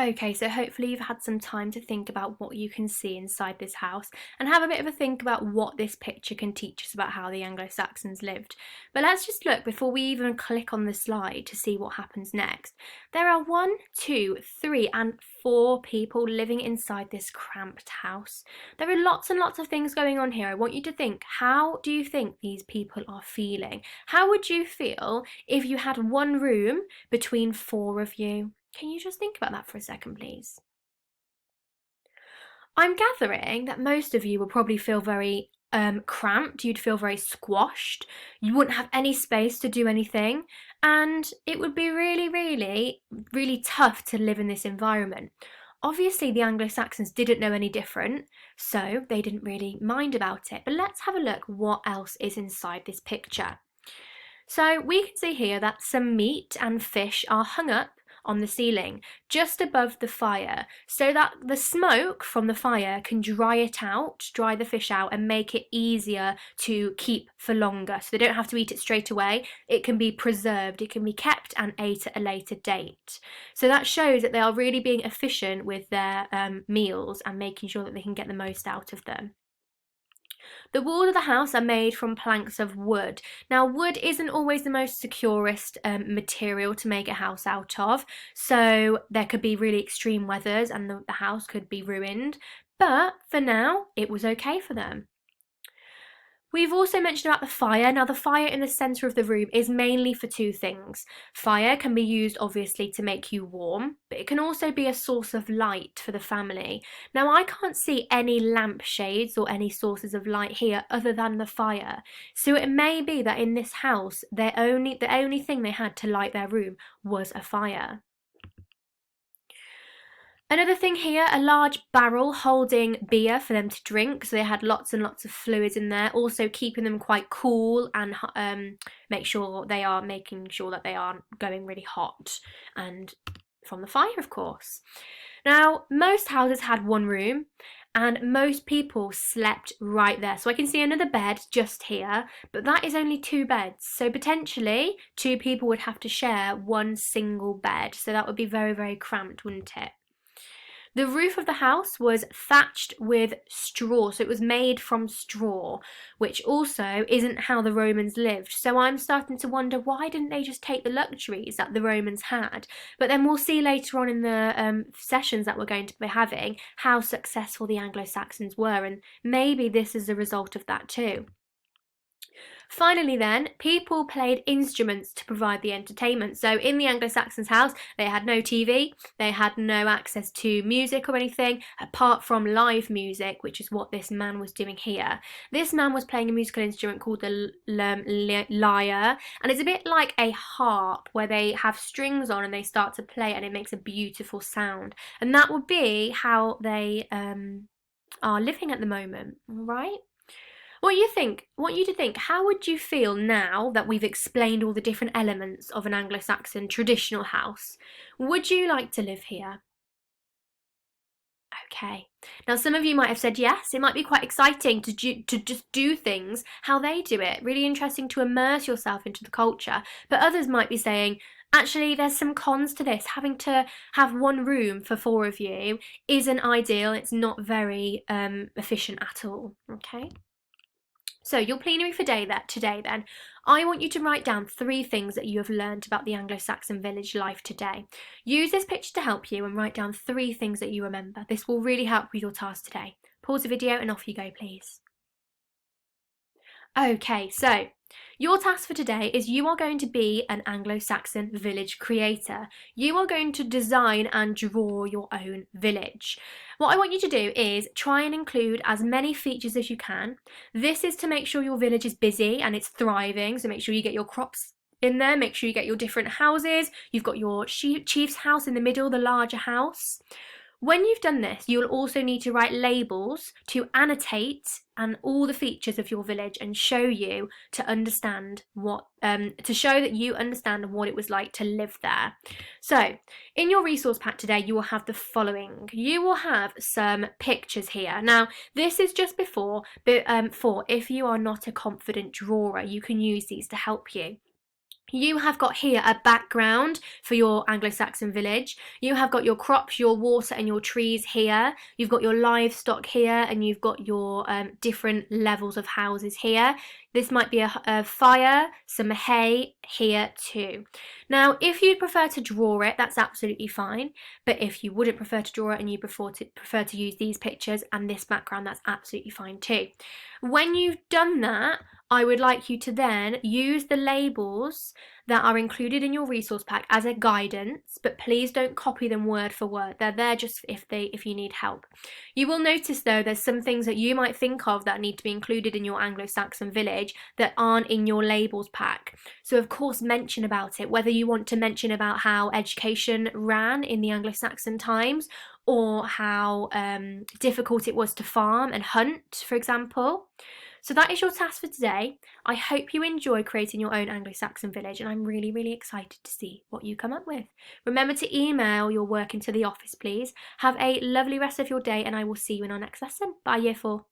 Okay, so hopefully you've had some time to think about what you can see inside this house and have a bit of a think about what this picture can teach us about how the Anglo-Saxons lived. But let's just look before we even click on the slide to see what happens next. There are 1, 2, 3 and 4 people living inside this cramped house. There are lots and lots of things going on here. I want you to think, how do you think these people are feeling? How would you feel if you had one room between 4 of you? Can you just think about that for a second, please? I'm gathering that most of you will probably feel very cramped, you'd feel very squashed, you wouldn't have any space to do anything, and it would be really, really, really tough to live in this environment. Obviously, the Anglo-Saxons didn't know any different, so they didn't really mind about it. But let's have a look what else is inside this picture. So we can see here that some meat and fish are hung up on the ceiling just above the fire so that the smoke from the fire can dry it out, dry the fish out and make it easier to keep for longer. So they don't have to eat it straight away. It can be preserved, it can be kept and ate at a later date. So that shows that they are really being efficient with their meals and making sure that they can get the most out of them. The walls of the house are made from planks of wood. Now, wood isn't always the most securest material to make a house out of, so there could be really extreme weathers and the house could be ruined, but for now, it was okay for them. We've also mentioned about the fire. Now, the fire in the centre of the room is mainly for two things. Fire can be used, obviously, to make you warm, but it can also be a source of light for the family. Now, I can't see any lampshades or any sources of light here other than the fire. So it may be that in this house, the only thing they had to light their room was a fire. Another thing here, a large barrel holding beer for them to drink. So they had lots and lots of fluids in there, also keeping them quite cool and making sure that they aren't going really hot and from the fire, of course. Now, most houses had one room and most people slept right there. So I can see another bed just here, but that is only 2 beds. So potentially 2 people would have to share one single bed. So that would be very, very cramped, wouldn't it? The roof of the house was thatched with straw, so it was made from straw, which also isn't how the Romans lived. So I'm starting to wonder, why didn't they just take the luxuries that the Romans had? But then we'll see later on in the sessions that we're going to be having how successful the Anglo-Saxons were, and maybe this is a result of that too. Finally then, people played instruments to provide the entertainment. So in the Anglo-Saxons' house, they had no TV, they had no access to music or anything, apart from live music, which is what this man was doing here. This man was playing a musical instrument called the lyre, and it's a bit like a harp, where they have strings on and they start to play and it makes a beautiful sound. And that would be how they are living at the moment, all right? What you think? Want you to think, how would you feel now that we've explained all the different elements of an Anglo-Saxon traditional house? Would you like to live here? Okay. Now, some of you might have said yes. It might be quite exciting to just do things how they do it. Really interesting to immerse yourself into the culture. But others might be saying, actually, there's some cons to this. Having to have one room for 4 of you isn't ideal. It's not very efficient at all. Okay. So your plenary for today then, I want you to write down 3 things that you have learned about the Anglo-Saxon village life today. Use this picture to help you and write down 3 things that you remember. This will really help with your task today. Pause the video and off you go, please. Okay, so your task for today is you are going to be an Anglo-Saxon village creator. You are going to design and draw your own village. What I want you to do is try and include as many features as you can. This is to make sure your village is busy and it's thriving, so make sure you get your crops in there, make sure you get your different houses. You've got your chief's house in the middle, the larger house. When you've done this, you'll also need to write labels to annotate and all the features of your village and show you to understand to show that you understand what it was like to live there. So in your resource pack today, you will have the following. You will have some pictures here. Now, this is just before, but for if you are not a confident drawer, you can use these to help you. You have got here a background for your Anglo-Saxon village. You have got your crops, your water and your trees here. You've got your livestock here, and you've got your different levels of houses here. This might be a fire, some hay here too. Now, if you prefer to draw it, that's absolutely fine. But if you wouldn't prefer to draw it and you prefer to use these pictures and this background, that's absolutely fine too. When you've done that, I would like you to then use the labels that are included in your resource pack as a guidance, but please don't copy them word for word. They're there just if you need help. You will notice though there's some things that you might think of that need to be included in your Anglo-Saxon village that aren't in your labels pack. So of course mention about it, whether you want to mention about how education ran in the Anglo-Saxon times, or how difficult it was to farm and hunt, for example. So that is your task for today. I hope you enjoy creating your own Anglo-Saxon village, and I'm really, really excited to see what you come up with. Remember to email your work into the office, please. Have a lovely rest of your day, and I will see you in our next lesson. Bye, Year 4.